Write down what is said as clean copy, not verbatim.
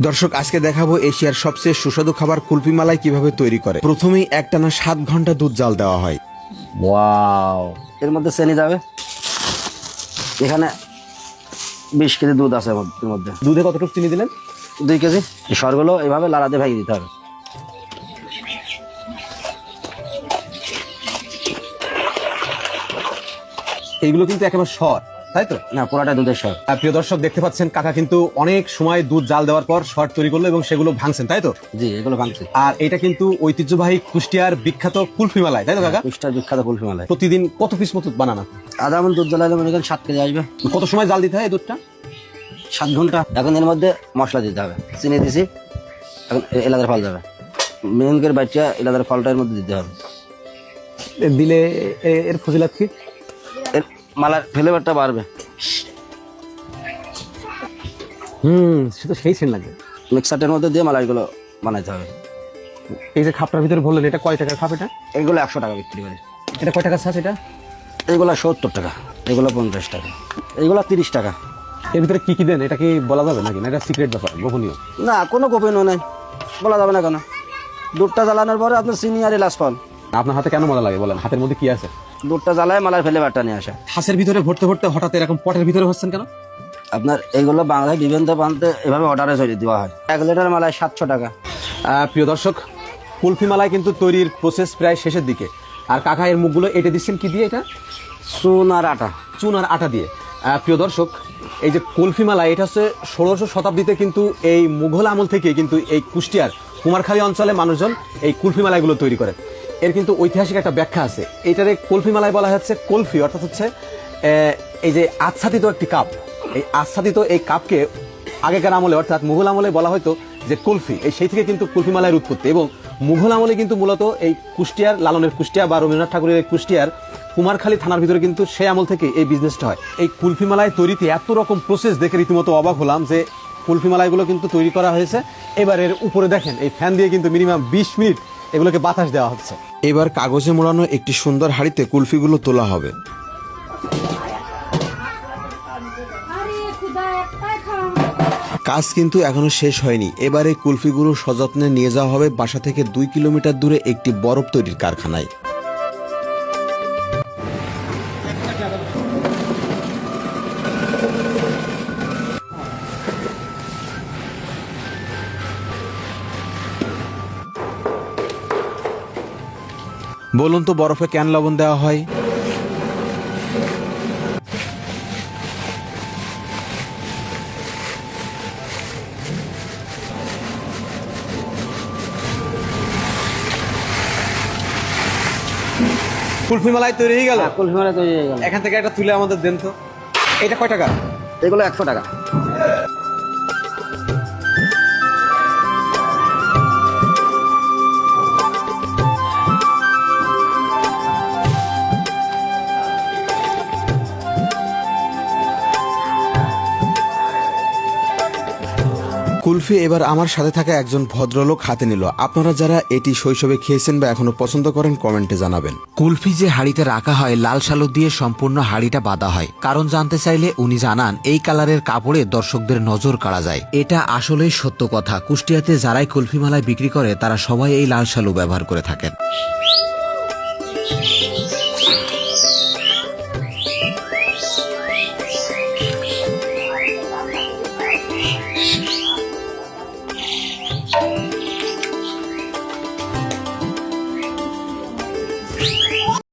দর্শক আজকে দেখাবো এশিয়ার সবচেয়ে সুস্বাদু খাবার কুলফি মালাই কিভাবে তৈরি করে। প্রথমেই একটানা 7 ঘন্টা দুধ জাল দেওয়া হয়। ওয়াও, এর মধ্যে চিনি যাবে। এখানে 20 কেজি দুধ আছে এর মধ্যে। দুধে কতটুকু চিনি দিলেন? 2 কেজি। এই সরগুলো এইভাবে লাড়া দিয়ে ভাগিয়ে দিতে হবে। এইগুলো কিন্তু একেবারে সর, তাই তো? না, পুরাটা দুধের সর। প্রিয় দর্শক দেখতে পাচ্ছেন কাকা কিন্তু অনেক সময় দুধ জাল দেওয়ার পর শর্ট তৈরি করলো এবং সেগুলো ভাঙছেন, তাই তো? জি, এগুলো ভাঙছে। আর এটা কিন্তু ঐতিহ্যবাহী কুষ্টিয়ার বিখ্যাত কুলফি মালাই, তাই তো কাকা? কুষ্টার বিখ্যাত কুলফি মালাই। প্রতিদিন কত পিস মতো বানানো? আধা মন দুধ জ্বালাইলে মনে করেন 7 কেজি আসবে। কত সময় জাল দিতে হয় এই দুধটা? 7 ঘন্টা। এখন এর মধ্যে মশলা দিতে হবে। চিনি দিছি, এখন এলাদার ফল যাবে। মেন করে বাচ্চা এলাদার ফলটা এর মধ্যে দিতে হবে। দিলে এর ফজিলাত কি? এর মালার ফ্লেভারটা বাড়বে। সে তো সেই সেন লাগে। মিক্সারটার মধ্যে দিয়ে মালাইগুলো বানাইতে হবে। এই যে খাপটার ভিতরে বললেন, এটা কয় টাকার খাপ? এটা এগুলো 100 টাকা বিক্রি করে। এটা কয় টাকা ছাড়? এটা এগুলো 70 টাকা, এগুলো 50 টাকা, এগুলো 30 টাকা। এর ভিতরে কি কি দেন এটা কি বলা যাবে নাকি? না এটা সিক্রেট ব্যাপার, গোপনীয়? না, কোনো গোপনীয় নাই, বলা যাবে না কেন। দুধটা জ্বালানোর পরে আপনার চিনি আর এলাচ ফল। আপনার হাতে কেন মজা লাগে বলেন? হাতের মধ্যে কি আছে? দুধটা জ্বালায় মালার ফ্লেভারটা নিয়ে আসে। হাঁসের ভিতরে ভরতে ভরতে হঠাৎ এরকম পটের ভিতরে হচ্ছেন কেন? আপনার এইগুলো বাংলায় বিভিন্ন প্রান্তে এভাবে অর্ডারে চলে দেওয়া হয়। 1 লিটার মালায় 700 টাকা। প্রিয় দর্শক, কুলফি মালাই কিন্তু তৈরির প্রসেস প্রায় শেষের দিকে। আর কাকা এর মুখগুলো এঁটে দিচ্ছেন কি দিয়ে? এটা চুন আর আটা। চুন আর আটা দিয়ে। প্রিয় দর্শক, এই যে কুলফি মালাই, এটা হচ্ছে 16শো শতাব্দীতে কিন্তু এই মুঘল আমল থেকে কিন্তু এই কুষ্টিয়ার কুমারখালী অঞ্চলে মানুষজন এই কুলফি মালাইগুলো তৈরি করে। এর কিন্তু ঐতিহাসিক একটা ব্যাখ্যা আছে। এইটারে কুলফি মালাই বলা হচ্ছে কুলফি, অর্থাৎ হচ্ছে এই যে আচ্ছাদিত একটি কাপ। এই আচ্ছাদিত এই কাপকে আগেকার আমলে অর্থাৎ মুঘল আমলে বলা হয়তো যে কুলফি। এই সেই থেকে কিন্তু কুলফি মালাইয়ের উৎপত্তি। এবং মুঘল আমলে কিন্তু মূলত এই কুষ্টিয়ার লালনের কুষ্টিয়া বা রবীন্দ্রনাথ ঠাকুরের এই কুষ্টিয়ার কুমারখালী থানার ভিতরে কিন্তু সেই আমল থেকে এই বিজনেসটা হয়। এই কুলফি মালাই তৈরিতে এত রকম প্রসেস দেখে রীতিমতো অবাক হলাম যে কুলফি মালাইগুলো কিন্তু তৈরি করা হয়েছে। এবার এর উপরে দেখেন এই ফ্যান দিয়ে কিন্তু মিনিমাম 20 মিনিট এগুলোকে বাতাস দেওয়া হচ্ছে। এবার কাগজে মোড়ানো একটি সুন্দর হাঁড়িতে কুলফিগুলো তোলা হবে। কাজ কিন্তু এখনো শেষ হয়নি। এবার এই কুলফিগুলো সযত্নে নিয়ে যাওয়া হবে বাসা থেকে 2 কিলোমিটার দূরে একটি বরফ তৈরির কারখানায়। বলুন তো বরফে কেন লবণ দেওয়া হয়? কুলফি মালাই তৈরি হয়ে গেল। কুলফি মালাই তৈরি হয়ে গেল। এখান থেকে একটা তুলে আমাদের দেন তো। এটা কয় টাকা? এগুলো 100 টাকা। কুলফি এবার আমার সাথে থাকা একজন ভদ্রলোক হাতে নিল। আপনারা যারা এটি শৈশবে খেয়েছেন বা এখনো পছন্দ করেন কমেন্টে জানাবেন। কুলফি যে হাঁড়িতে রাখা হয় লাল শালু দিয়ে সম্পূর্ণ হাঁড়িটা বাঁধা হয়। কারণ জানতে চাইলে উনি জানান এই কালারের কাপড়ে দর্শকদের নজর কাড়া যায়। এটা আসলেই সত্য কথা। কুষ্টিয়াতে যারাই কুলফি মালাই বিক্রি করে তারা সবাই এই লাল শালু ব্যবহার করে থাকেন।